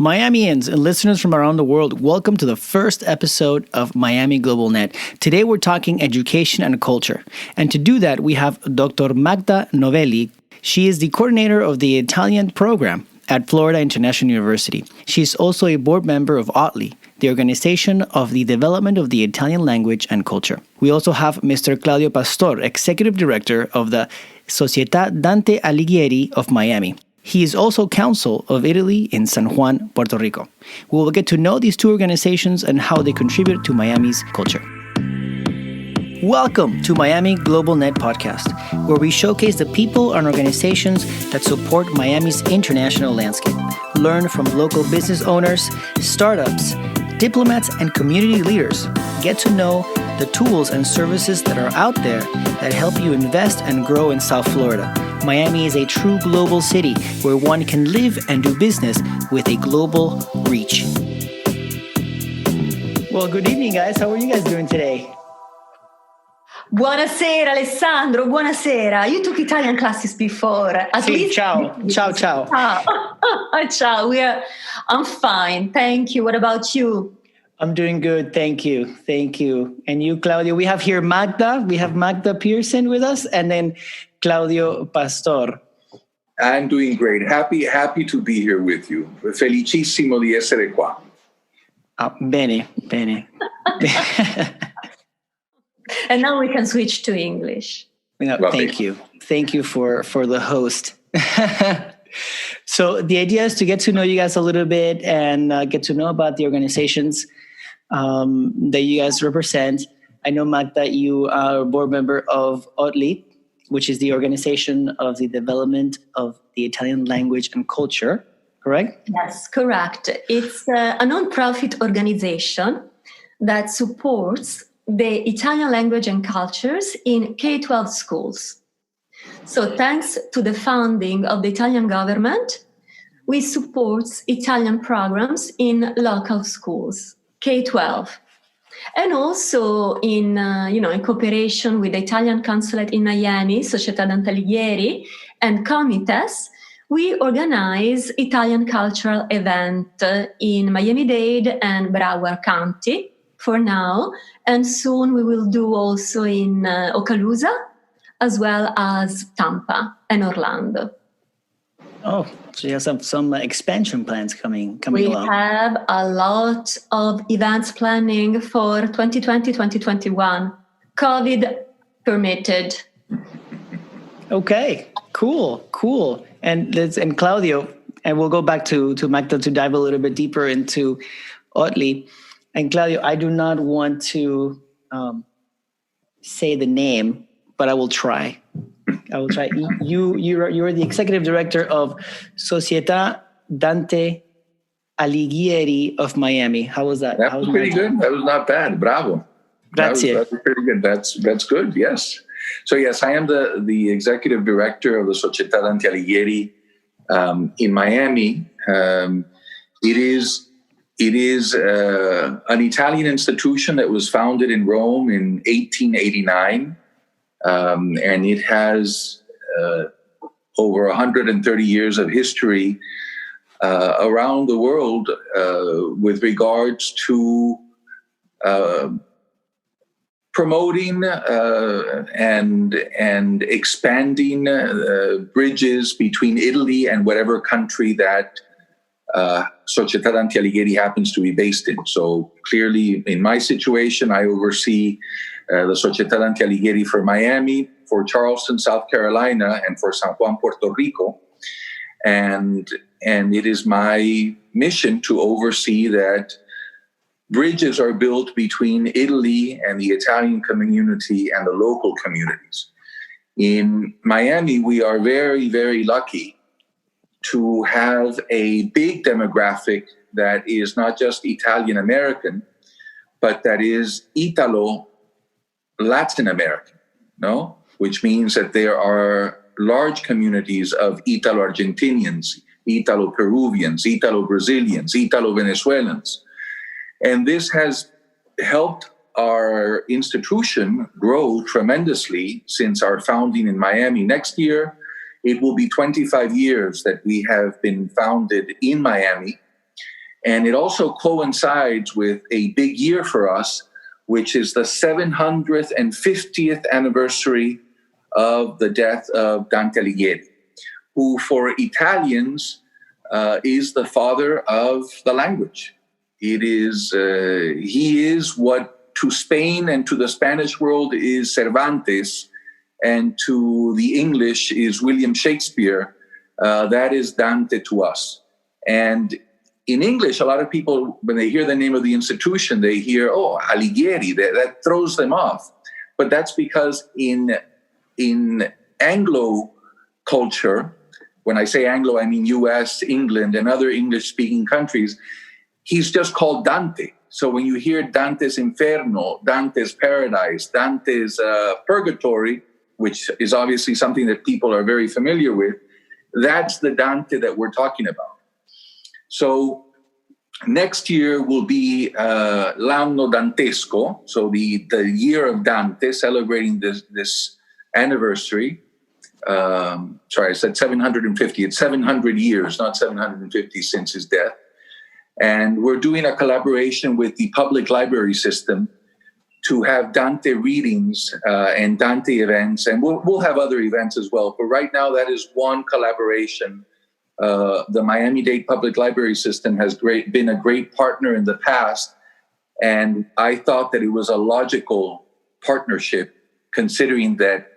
Miamians and listeners from around the world, welcome to the first episode of Miami Global Net. Today we're talking education and culture. And to do that, we have Dr. Magda Novelli. She is the coordinator of the Italian program at Florida International University. She is also a board member of ODLI, the Organization of the Development of the Italian Language and Culture. We also have Mr. Claudio Pastor, Executive Director of the Societa Dante Alighieri of Miami. He is also Consul of Italy in San Juan, Puerto Rico. We will get to know these two organizations and how they contribute to Miami's culture. Welcome to Miami Global Net Podcast, where we showcase the people and organizations that support Miami's international landscape. Learn from local business owners, startups, diplomats, and community leaders. Get to know the tools and services that are out there that help you invest and grow in South Florida. Miami is a true global city where one can live and do business with a global reach. Well, good evening, guys. How are you guys doing today? Buonasera, Alessandro. Buonasera. You took Italian classes before. At least. Ciao. Ciao. Ciao. I'm fine. Thank you. What about you? I'm doing good. Thank you. And you, Claudio? We have here Magda. We have Magda Pearson with us, and then Claudio Pastor. I'm doing great. Happy to be here with you. Felicissimo di essere qua. Bene. And now we can switch to English. Thank you. Thank you for the host. So the idea is to get to know you guys a little bit and get to know about the organizations that you guys represent. I know, Magda, you are a board member of ODLI, which is the Organization of the Development of the Italian Language and Culture, correct? Yes, correct. It's a non-profit organization that supports the Italian language and cultures in K-12 schools. So thanks to the funding of the Italian government, we support Italian programs in local schools, K-12. And also in cooperation with the Italian consulate in Miami, Societa Dante Alighieri, and Comites, we organize Italian cultural event in Miami-Dade and Broward County for now. And soon we will do also in Okaloosa, as well as Tampa and Orlando. Oh, so you have some expansion plans coming we along. We have a lot of events planning for 2020, 2021, COVID permitted. Okay, cool. And Claudio, and we'll go back to Magda to dive a little bit deeper into ODLI. And Claudio, I do not want to say the name, but I will try. You're the executive director of Societa Dante Alighieri of Miami. How was that? That was pretty good. That was not bad. Bravo. Grazie. That was pretty good. That's good. Yes. So yes, I am the executive director of the Societa Dante Alighieri in Miami. It is an Italian institution that was founded in Rome in 1889. And it has over 130 years of history around the world with regards to promoting and expanding bridges between Italy and whatever country that Società Dante Alighieri happens to be based in. So clearly, in my situation, I oversee the Società Dante Alighieri for Miami, for Charleston, South Carolina, and for San Juan, Puerto Rico. And it is my mission to oversee that bridges are built between Italy and the Italian community and the local communities. In Miami, we are very, very lucky to have a big demographic that is not just Italian American, but that is Italo Latin American, no? Which means that there are large communities of Italo-Argentinians, Italo-Peruvians, Italo-Brazilians, Italo-Venezuelans. And this has helped our institution grow tremendously since our founding in Miami. Next year, it will be 25 years that we have been founded in Miami. And it also coincides with a big year for us, which is the 750th anniversary of the death of Dante Alighieri, who for Italians is the father of the language. It is he is what to Spain and to the Spanish world is Cervantes, and to the English is William Shakespeare. That is Dante to us. And in English, a lot of people, when they hear the name of the institution, they hear, oh, Alighieri, that throws them off. But that's because in Anglo culture, when I say Anglo, I mean US, England, and other English-speaking countries, he's just called Dante. So when you hear Dante's Inferno, Dante's Paradise, Dante's Purgatory, which is obviously something that people are very familiar with, that's the Dante that we're talking about. So next year will be l'anno dantesco, so the year of Dante, celebrating this anniversary. Sorry, I said 750. It's 700 years, not 750 since his death. And we're doing a collaboration with the public library system to have Dante readings and Dante events. And we'll have other events as well. But right now, that is one collaboration. The Miami-Dade Public Library System has been a great partner in the past. And I thought that it was a logical partnership, considering that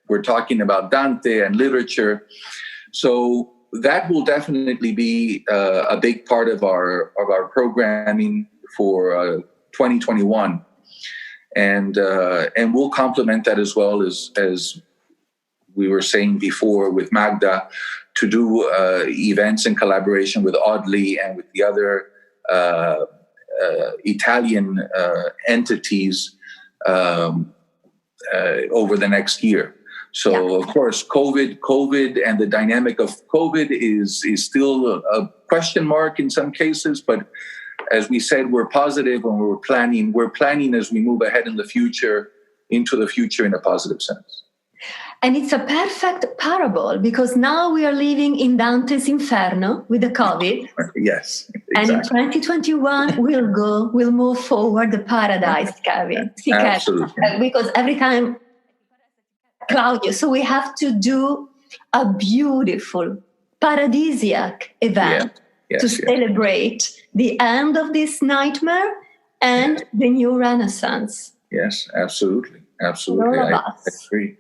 we're talking about Dante and literature. So that will definitely be a big part of our programming for 2021. And we'll complement that as well as we were saying before with Magda, to do events in collaboration with ODLI and with the other Italian entities over the next year. So, Of course, COVID and the dynamic of COVID is still a question mark in some cases. But as we said, we're positive when we're planning. We're planning as we move ahead in the future, into the future in a positive sense. And it's a perfect parable because now we are living in Dante's Inferno with the COVID. Yes, exactly. And in 2021, we'll move forward the paradise, Kevin. Absolutely. Because every time, Claudio, so we have to do a beautiful, paradisiac event to celebrate the end of this nightmare and the new Renaissance. Yes, absolutely. Absolutely. I agree.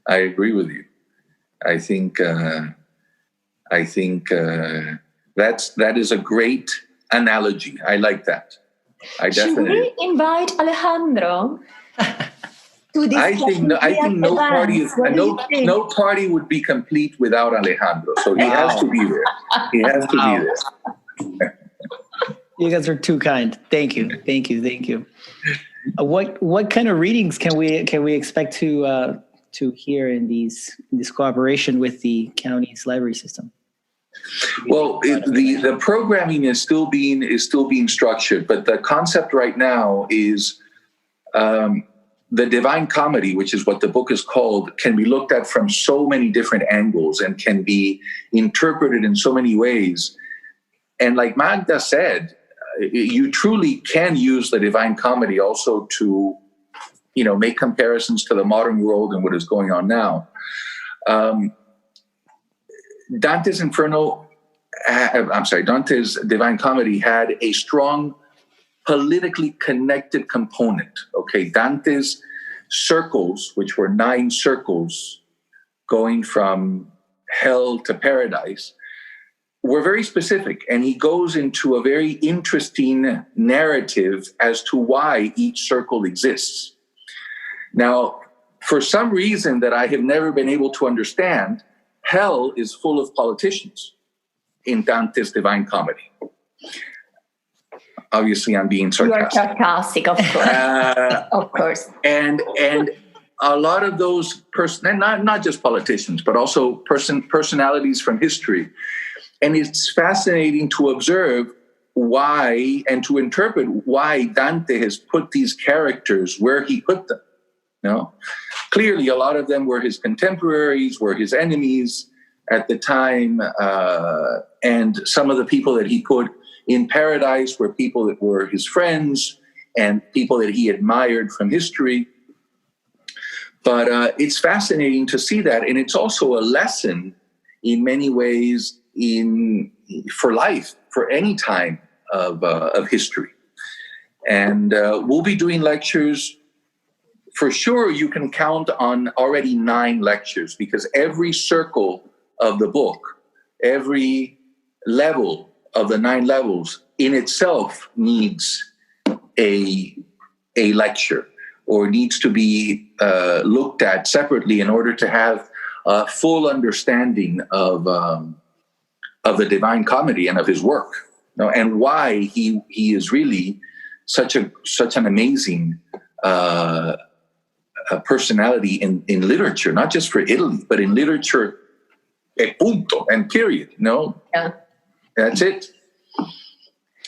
I agree with you. I think that is a great analogy. I like that. Should we invite Alejandro to this? I think no party would be complete without Alejandro. So he has to be there. He has to be there. You guys are too kind. Thank you. What kind of readings can we expect to hear in this collaboration with the county's library system? Well, the programming is still being structured, but the concept right now is the Divine Comedy, which is what the book is called, can be looked at from so many different angles and can be interpreted in so many ways. And like Magda said, you truly can use the Divine Comedy also to, make comparisons to the modern world and what is going on now. Dante's Divine Comedy had a strong politically connected component. Okay, Dante's circles, which were 9 circles going from hell to paradise, were very specific, and he goes into a very interesting narrative as to why each circle exists. Now, for some reason that I have never been able to understand, hell is full of politicians in Dante's Divine Comedy. Obviously, I'm being sarcastic. You are sarcastic, of course. Of course. And a lot of those not just politicians, but also personalities from history. And it's fascinating to observe why and to interpret why Dante has put these characters where he put them. Clearly, a lot of them were his contemporaries, were his enemies at the time, and some of the people that he put in Paradise were people that were his friends and people that he admired from history. But it's fascinating to see that. And it's also a lesson in many ways for life, for any time of history. And we'll be doing lectures. For sure, you can count on already 9 lectures, because every circle of the book, every level of the 9 levels in itself needs a lecture, or needs to be looked at separately in order to have a full understanding of the Divine Comedy and of his work, and why he is really such an amazing personality in literature, not just for Italy, but in literature, e punto, and period. Yeah. That's it.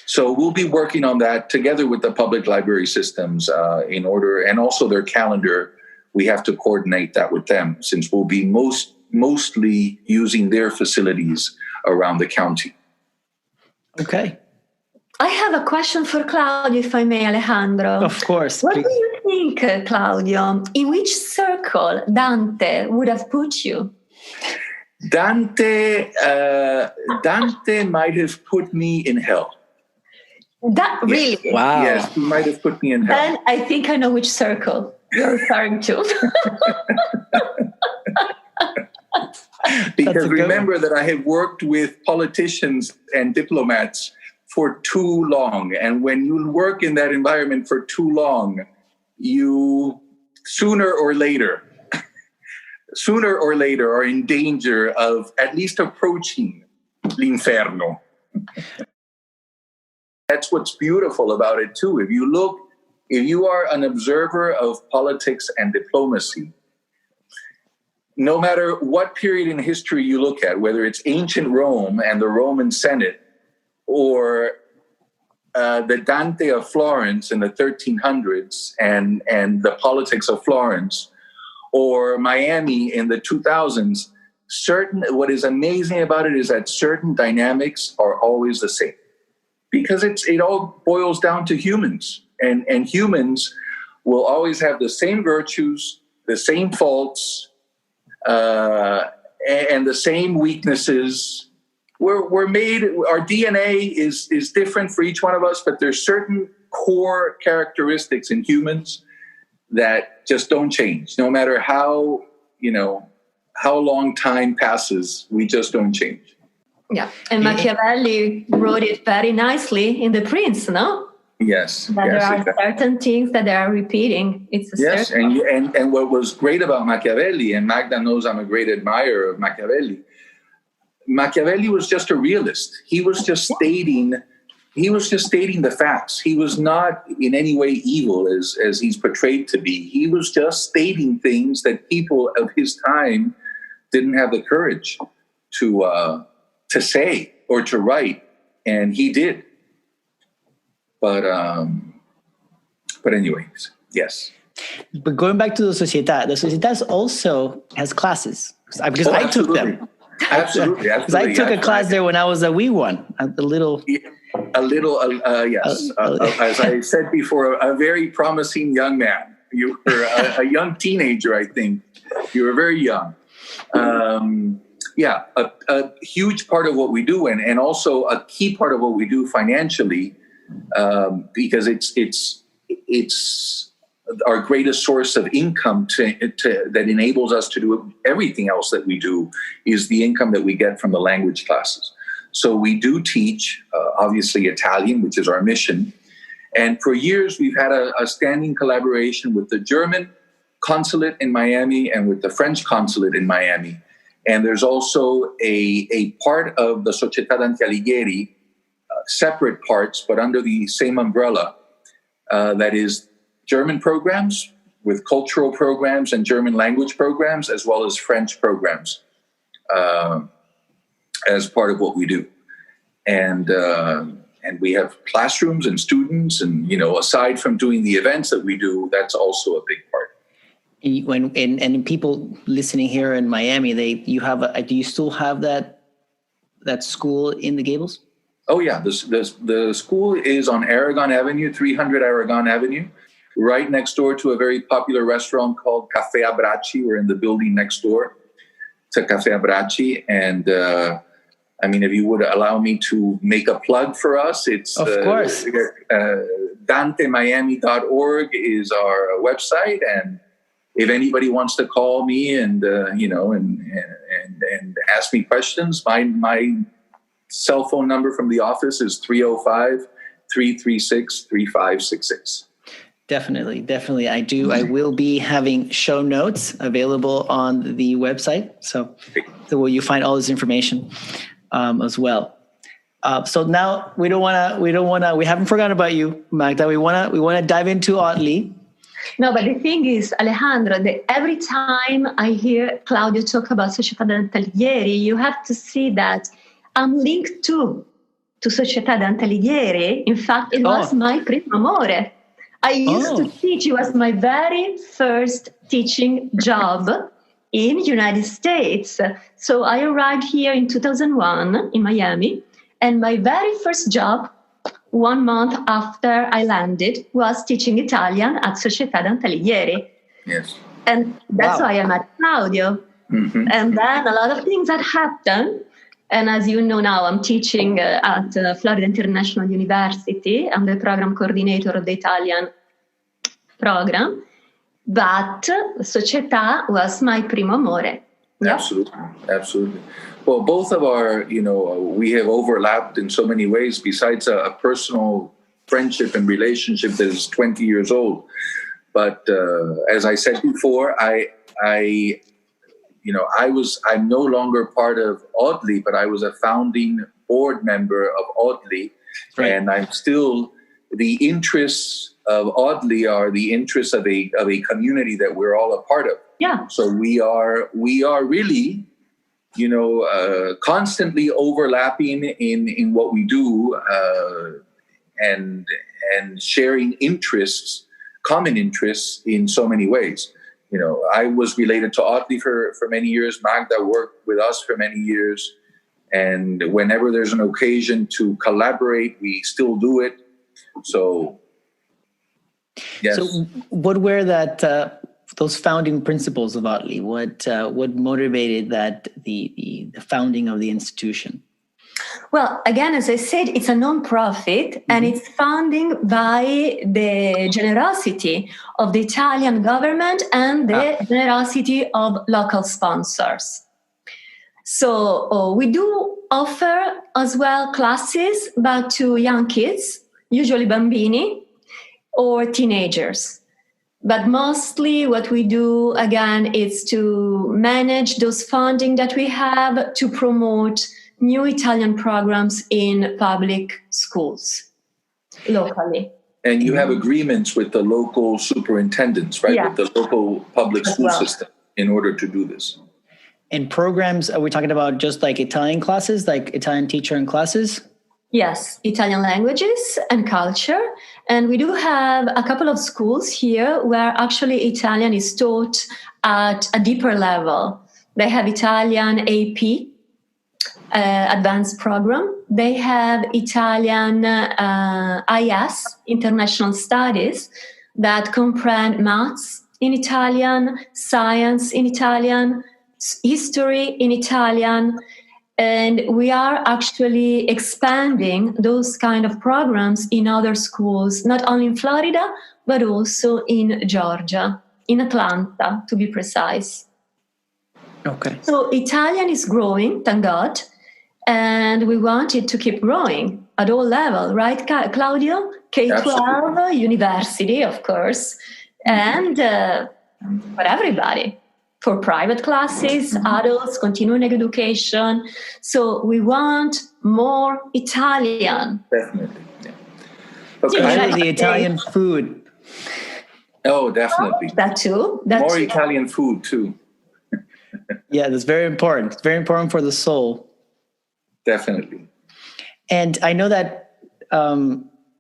So we'll be working on that together with the public library systems in order, and also their calendar. We have to coordinate that with them, since we'll be mostly using their facilities around the county. Okay. I have a question for Claudio, if I may, Alejandro. Of course. What Please. do you think, Claudio? In which circle Dante would have put you? Dante might have put me in hell. That really? Yes. Wow. Yes, he might have put me in hell. Then I think I know which circle you're referring to. Because remember that I have worked with politicians and diplomats for too long. And when you work in that environment for too long, you sooner or later are in danger of at least approaching l'inferno. That's what's beautiful about it too. If you are an observer of politics and diplomacy, no matter what period in history you look at, whether it's ancient Rome and the Roman Senate, or the Dante of Florence in the 1300s and the politics of Florence, or Miami in the 2000s, what is amazing about it is that certain dynamics are always the same, because it all boils down to humans, and humans will always have the same virtues, the same faults, and the same weaknesses. We're made, our DNA is different for each one of us, but there's certain core characteristics in humans that just don't change. No matter how long time passes, we just don't change. Yeah, and Machiavelli wrote it very nicely in The Prince, no? Yes. That there are certain things that they are repeating. It's a yes, and what was great about Machiavelli, and Magda knows I'm a great admirer of Machiavelli. Machiavelli was just a realist. He was just stating the facts. He was not in any way evil as he's portrayed to be. He was just stating things that people of his time didn't have the courage to say or to write, and he did. But anyways, yes. But going back to the Societa also has classes, because I took them. Absolutely. Because I took a class there when I was a wee one, yes. As I said before, a very promising young man. You were a young teenager, I think. You were very young. A huge part of what we do, and also a key part of what we do financially, because it's our greatest source of income that enables us to do everything else that we do, is the income that we get from the language classes. So we do teach, obviously, Italian, which is our mission. And for years, we've had a standing collaboration with the German consulate in Miami and with the French consulate in Miami. And there's also a part of the Societa Dante Alighieri, separate parts, but under the same umbrella, that is German programs with cultural programs and German language programs, as well as French programs, as part of what we do. And we have classrooms and students, and aside from doing the events that we do, that's also a big part. And people listening here in Miami, do you still have that school in the Gables? Oh yeah, the school is on Aragon Avenue, 300 Aragon Avenue, right next door to a very popular restaurant called Cafe Abbracci. We're in the building next door to Cafe Abbracci, and I mean, if you would allow me to make a plug for us, it's of course. DanteMiami.org is our website, and if anybody wants to call me and and ask me questions, my cell phone number from the office is 305-336-3566. Definitely. I will be having show notes available on the website. So where you find all this information as well. So now we haven't forgotten about you, Magda. We want to dive into ODLI. No, but the thing is, Alejandro, that every time I hear Claudio talk about Società Dante Alighieri, you have to see that I'm linked to Società Dante Alighieri. In fact, it was my primo amore. I used to teach. It was my very first teaching job in United States. So I arrived here in 2001 in Miami, and my very first job, 1 month after I landed, was teaching Italian at Società Dante Alighieri. Yes. And that's why I met Claudio. Mm-hmm. And then a lot of things had happened. And as you know now, I'm teaching at Florida International University. I'm the program coordinator of the Italian program. But Società was my primo amore. Yep. Absolutely. Well, both of our, we have overlapped in so many ways, besides a personal friendship and relationship that is 20 years old. But as I said before, I'm no longer part of ODLI, but I was a founding board member of ODLI. Right. And I'm still, the interests of ODLI are the interests of a community that we're all a part of. Yeah. So we are really, constantly overlapping in what we do, and sharing common interests in so many ways. I was related to ODLI for many years. Magda worked with us for many years. And whenever there's an occasion to collaborate, we still do it. So, yes. So what were those founding principles of ODLI? What motivated the founding of the institution? Well, again, as I said, it's a non-profit, and it's funded by the generosity of the Italian government and the generosity of local sponsors. So we do offer as well classes, but to young kids, usually bambini or teenagers. But mostly what we do, again, is to manage those funding that we have to promote new Italian programs in public schools locally. And you have agreements with the local superintendents, right? Yeah. With the local public school system in order to do this. And programs, are we talking about just like Italian classes, like Italian teacher and classes? Yes, Italian languages and culture. And we do have a couple of schools here where actually Italian is taught at a deeper level. They have Italian AP, advanced program. They have Italian IS, International Studies, that comprehend maths in Italian, science in Italian, history in Italian. And we are actually expanding those kind of programs in other schools, not only in Florida, but also in Georgia, in Atlanta, to be precise. Okay. So Italian is growing, thank God. And we want it to keep growing at all levels, right, Claudio? K-12, Absolutely. University, of course, and for everybody, for private classes, adults, continuing education. So we want more Italian. Definitely. Yeah. Okay. The Italian food. Oh, definitely. That too. More Italian food, too. Yeah, that's very important. It's very important for the soul. Definitely. And I know that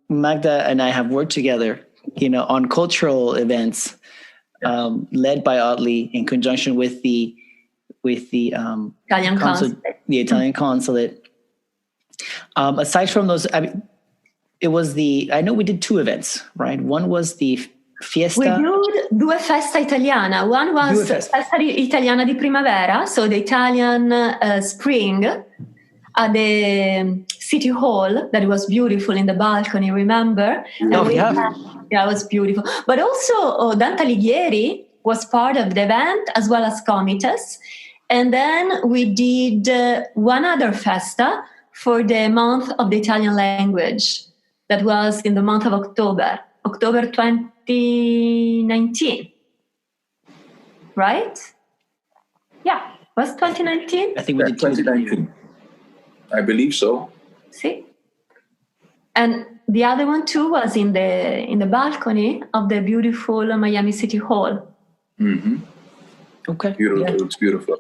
Magda and I have worked together, on cultural events led by ODLI in conjunction with the Italian consulate. The Italian consulate. Aside from those, I mean, I know we did two events, right? One was the Fiesta. We did due festa italiana. One was Festa Italiana di Primavera, so the Italian spring at the city hall that was beautiful in the balcony, remember? Oh, yeah. Yeah, it was beautiful. But also Dante Alighieri was part of the event as well as comites. And then we did one other festa for the month of the Italian language. That was in the month of October 2019. Right? Yeah, was 2019? I think we did 2019. I believe so. See? And the other one too was in the balcony of the beautiful Miami City Hall. Mm-hmm. Okay. Beautiful. Yeah. It's beautiful.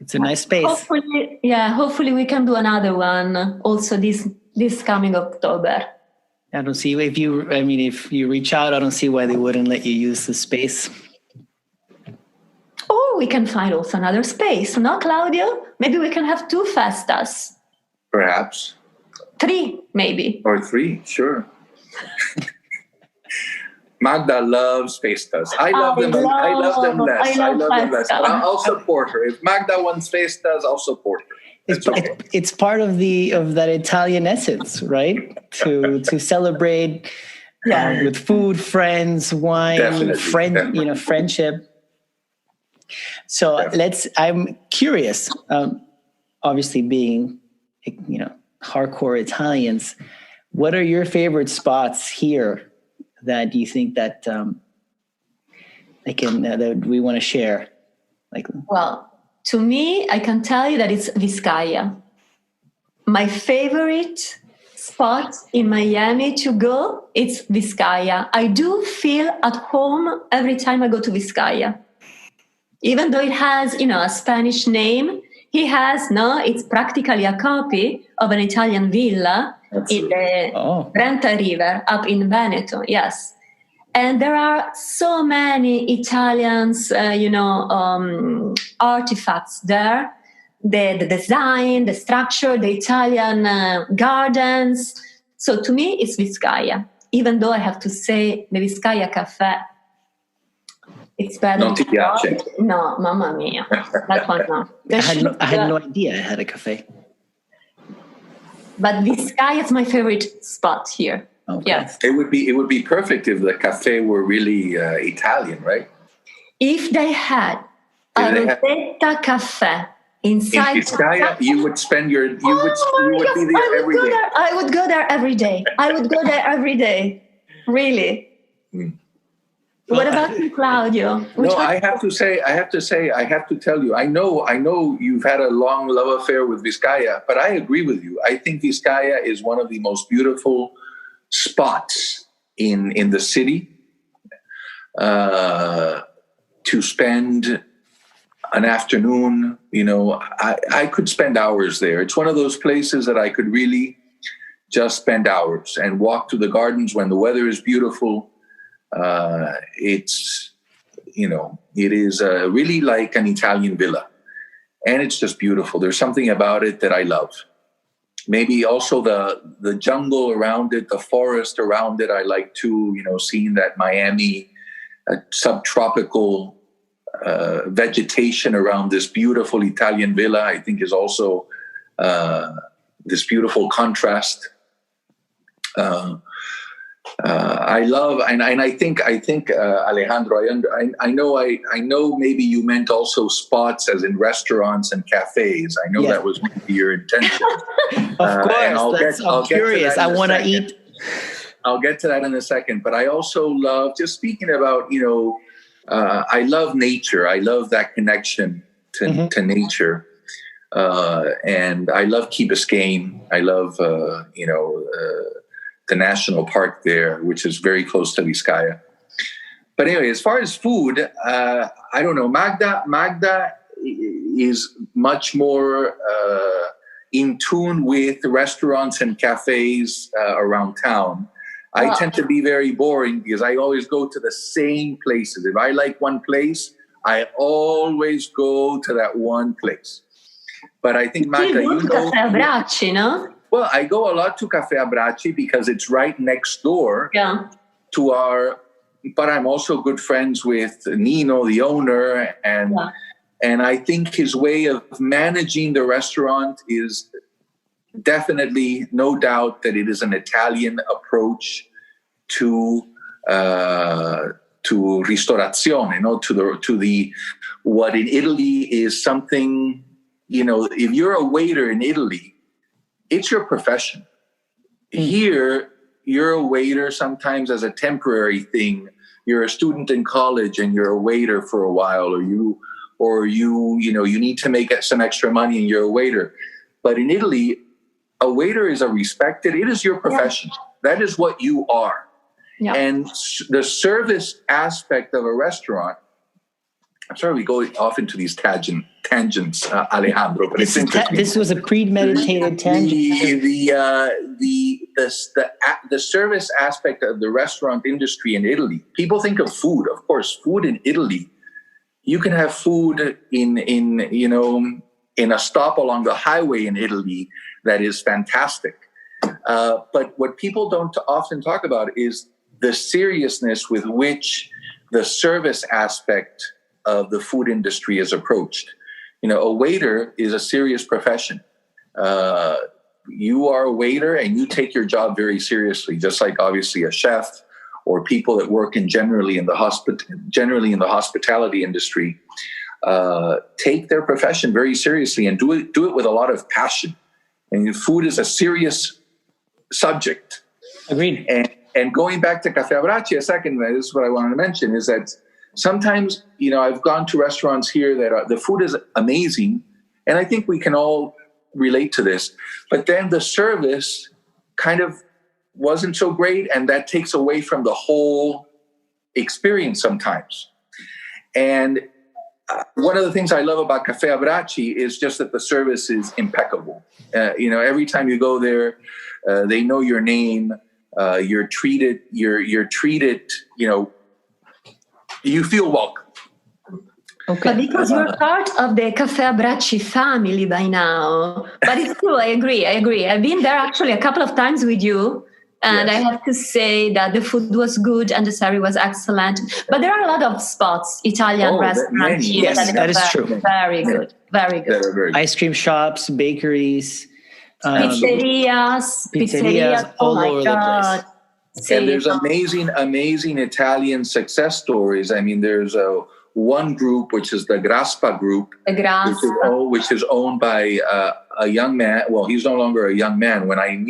It's a nice space. Hopefully we can do another one also this coming October. I don't see if you reach out, I don't see why they wouldn't let you use the space. Or we can find also another space, no, Claudio? Maybe we can have 2 festas. Perhaps. 3, maybe. Or 3, sure. Magda loves festas. I love them less. I love them less. I'll support her. If Magda wants festas, I'll support her. It's part of that Italian essence, right? To celebrate with food, friends, wine, Definitely. friendship. So I'm curious, obviously being, hardcore Italians, what are your favorite spots here that you think that that we want to share? Well, to me, I can tell you that it's Vizcaya. My favorite spot in Miami to go, it's Vizcaya. I do feel at home every time I go to Vizcaya. Even though it has, a Spanish name, it's practically a copy of an Italian villa in the Brenta River up in Veneto, yes. And there are so many Italians, artifacts there. The design, the structure, the Italian gardens. So to me, it's Vizcaya. Even though I have to say the Vizcaya Cafe, it's better. Non ti piace? No, mamma mia. That one, no. I had no idea I had a cafe. But Vizcaya is my favorite spot here. Okay. Yes. It would be perfect if the cafe were really Italian, right? If they had a Rosetta Cafe inside in Vizcaya, you would spend you would be there every day. I would go there every day. Really. What about you, Claudio? I have to tell you, I know you've had a long love affair with Vizcaya, but I agree with you. I think Vizcaya is one of the most beautiful spots in the city to spend an afternoon. I could spend hours there. It's one of those places that I could really just spend hours and walk through the gardens when the weather is beautiful. It is really like an Italian villa, and it's just beautiful. There's something about it that I love. Maybe also the jungle around it, the forest around it. I like too, seeing that Miami subtropical vegetation around this beautiful Italian villa, I think is also this beautiful contrast. I love, and I think Alejandro, I know maybe you meant also spots as in restaurants and cafes. I know that was maybe your intention. Of course, I'm curious. I want to eat. I'll get to that in a second. But I also love, just speaking about, I love nature. I love that connection to nature. And I love Key Biscayne. I love, the national park there, which is very close to Vizcaya. But anyway, as far as food, I don't know. Magda is much more in tune with the restaurants and cafes around town. I tend to be very boring because I always go to the same places. If I like one place, I always go to that one place. But I think, Magda, you you go to know... Caffè Abbracci, no? Well, I go a lot to Caffè Abbracci because it's right next door to our... But I'm also good friends with Nino, the owner, and I think his way of managing the restaurant is definitely, no doubt, that it is an Italian approach to ristorazione, to the what in Italy is something, if you're a waiter in Italy, it's your profession. Here, you're a waiter sometimes as a temporary thing. You're a student in college and you're a waiter for a while, or you need to make some extra money and you're a waiter. But in Italy, a waiter is it is your profession. That is what you are. Yeah. And the service aspect of a restaurant, I'm sorry we go off into these tangents, Alejandro, but it's interesting. This was a premeditated tangent. The service aspect of the restaurant industry in Italy, people think of food. Of course, food in Italy, you can have food in a stop along the highway in Italy that is fantastic. But what people don't often talk about is the seriousness with which the service aspect of the food industry is approached. A waiter is a serious profession. You are a waiter and you take your job very seriously, just like obviously a chef or people that work generally in the hospitality industry take their profession very seriously and do it with a lot of passion. And food is a serious subject. Agreed. And going back to Caffè Abbracci a second, this is what I wanted to mention, is that sometimes, I've gone to restaurants here that the food is amazing, and I think we can all relate to this, but then the service kind of wasn't so great, and that takes away from the whole experience sometimes. And one of the things I love about Caffè Abbracci is just that the service is impeccable. Every time you go there, they know your name. You're treated. You feel welcome. Okay. But because you're part of the Caffè Abbracci family by now. But it's true, I agree. I've been there actually a couple of times with you. And yes. I have to say that the food was good and the service was excellent. But there are a lot of spots, Italian restaurants. Yes, that is true. Very good. Very good. Very Ice cream shops, bakeries. Pizzerias all over the place. And there's amazing Italian success stories. I mean, there's one group, which is the Graspa group, which is owned by a young man. Well, he's no longer a young man. When I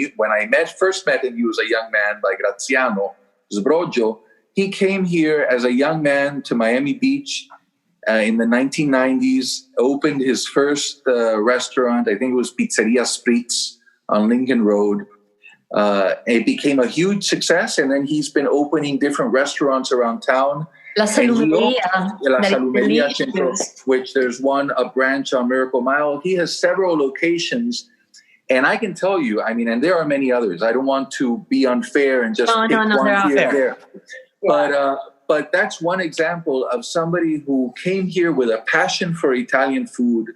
first met him, he was a young man by Graziano Sbrogio. He came here as a young man to Miami Beach in the 1990s, opened his first restaurant. I think it was Pizzeria Spritz on Lincoln Road. It became a huge success, and then he's been opening different restaurants around town. La Salumeria, which there's a branch on Miracle Mile. He has several locations, and I can tell you, and there are many others. I don't want to be unfair and just pick one here and there. Yeah. But that's one example of somebody who came here with a passion for Italian food,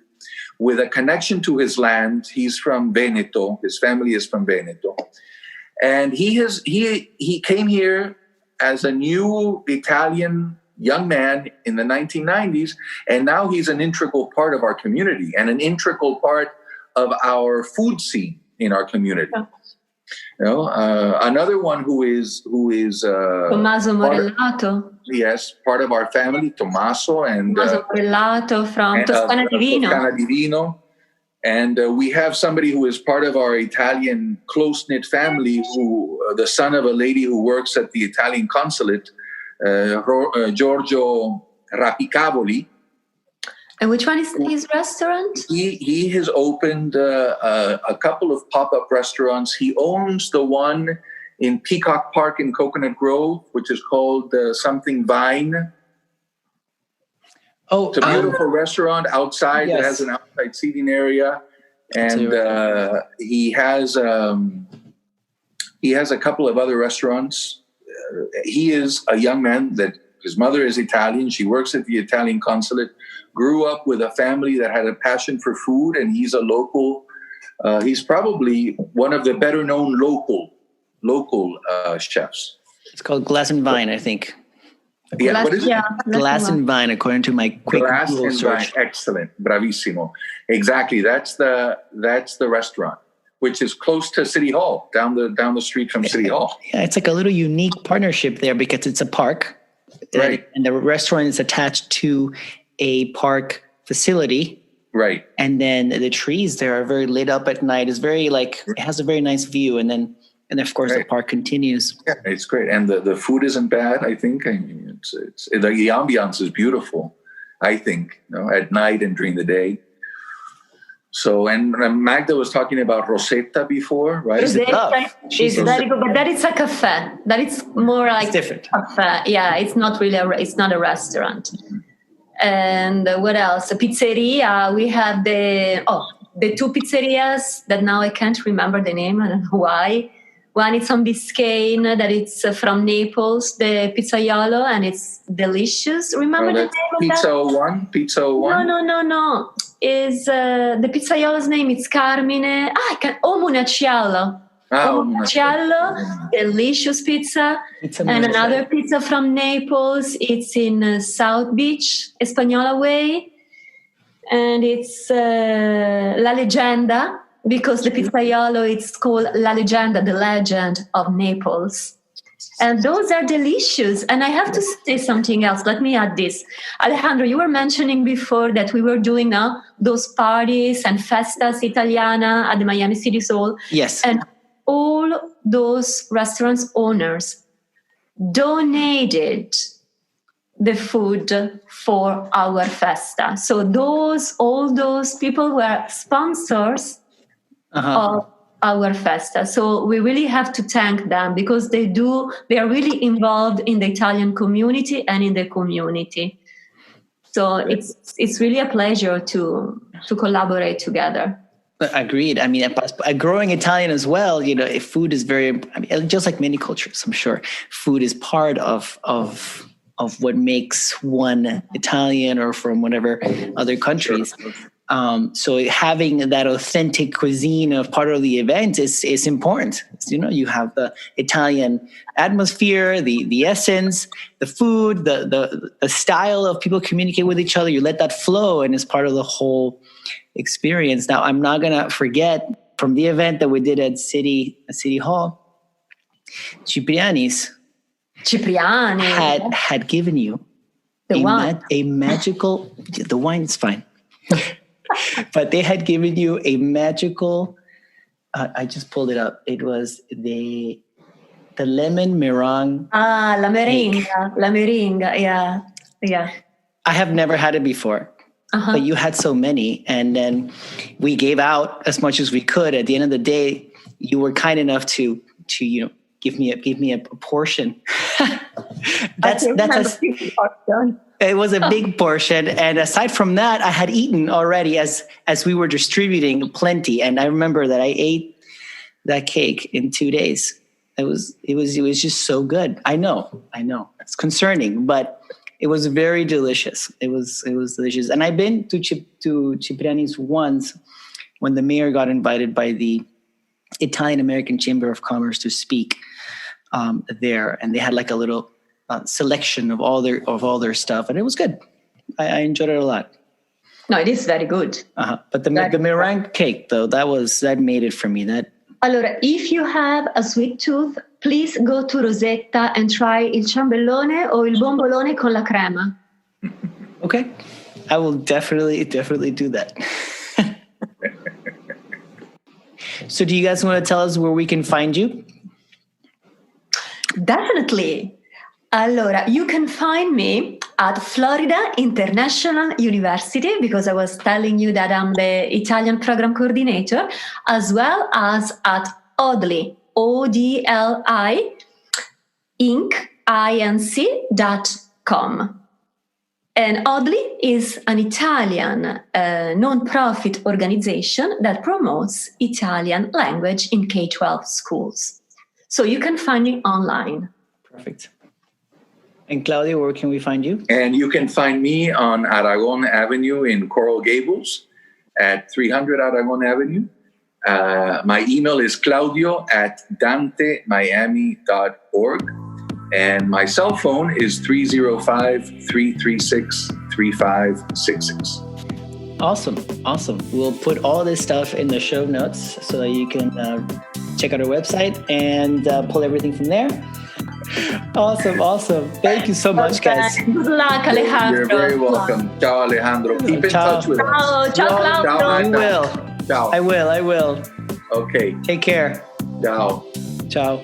with a connection to his land. He's from Veneto. His family is from Veneto. And he came here as a new Italian young man in the 1990s, and now he's an integral part of our community and an integral part of our food scene in our community. Yeah. Another one who is Tommaso Morellato. Yes, part of our family, Tommaso Tommaso Morellato from Toscana Divino. And we have somebody who is part of our Italian close-knit family, the son of a lady who works at the Italian consulate, Giorgio Rapicavoli. And which one is his restaurant? He has opened a couple of pop-up restaurants. He owns the one in Peacock Park in Coconut Grove, which is called something Vine. Oh, it's a beautiful restaurant outside that has an outside seating area, and he has a couple of other restaurants. He is a young man that his mother is Italian. She works at the Italian consulate. Grew up with a family that had a passion for food, and he's a local. He's probably one of the better known local chefs. It's called Glass and Vine, I think. Yeah, what is it? Glass and Vine, according to my quick Glass Google and search. Vine. Excellent, bravissimo. Exactly. That's the restaurant, which is close to City Hall, down the street from City Hall. Yeah, it's like a little unique partnership there because it's a park, Right? And the restaurant is attached to a park facility. Right. And then the trees there are very lit up at night. It's very it has a very nice view. And then of course the park continues. Yeah, it's great. And the food isn't bad, I think. I mean, the ambiance is beautiful, I think, at night and during the day. So, and Magda was talking about Rosetta before, right? It's very good, but that is a cafe. That is more like it's different. Cafe. Yeah, it's not really it's not a restaurant. And what else? A pizzeria. We have the two pizzerias that now I can't remember the name. I don't know why. One is on Biscayne, that it's from Naples, the Pizzaiolo, and it's delicious. Remember the name of Pizza that? One? Pizza One? No. Is the Pizzaiolo's name? It's Carmine. Munacciello. Munacciello, delicious pizza. And another pizza from Naples. It's in South Beach, Espagnola Way. And it's La Leggenda, because the Pizzaiolo, it's called La Leggenda, the legend of Naples. And those are delicious. And I have to say something else. Let me add this. Alejandro, you were mentioning before that we were doing those parties and festas italiana at the Miami City Hall. Yes. And all those restaurants owners donated the food for our festa. So all those people were sponsors of our festa. So we really have to thank them because they are really involved in the Italian community and in the community. So it's really a pleasure to collaborate together. Agreed. I mean, a growing Italian as well, food is just like many cultures, I'm sure, food is part of what makes one Italian or from whatever other countries. So having that authentic cuisine of part of the event is important. You have the Italian atmosphere, the essence, the food, the style of people communicate with each other. You let that flow, and it's part of the whole experience. Now, I'm not gonna forget from the event that we did at City Hall, Cipriani's had given you a magical. The wine is fine. But they had given you a magical, I just pulled it up. It was the lemon meringue. La meringa, yeah. I have never had it before, but you had so many. And then we gave out as much as we could. At the end of the day, you were kind enough to give me a portion. It was a big portion, and aside from that, I had eaten already as we were distributing plenty. And I remember that I ate that cake in 2 days. It was just so good. I know, it's concerning, but it was very delicious. It was delicious. And I've been to Cipriani's once when the mayor got invited by the Italian American Chamber of Commerce to speak there, and they had like a little selection of all their stuff, and it was good. I enjoyed it a lot. No, it is very good. But the meringue cake, though, that made it for me. Allora, if you have a sweet tooth, please go to Rosetta and try il ciambellone or il bombolone con la crema. Okay, I will definitely do that. So, do you guys want to tell us where we can find you? Definitely. Allora, you can find me at Florida International University, because I was telling you that I'm the Italian program coordinator, as well as at ODLI, ODLI, Inc.com. And ODLI is an Italian non-profit organization that promotes Italian language in K-12 schools. So you can find me online. Perfect. And Claudio, where can we find you? And you can find me on Aragon Avenue in Coral Gables at 300 Aragon Avenue. My email is claudio@dantemiami.org. And my cell phone is 305-336-3566. Awesome. We'll put all this stuff in the show notes so that you can check out our website and pull everything from there. Awesome. Thank you so much, guys. Good luck, Alejandro. You're very welcome. Ciao, Alejandro. Keep in touch with us. Ciao, Claudio. I will. Ciao. I will. Okay. Take care. Ciao. Ciao.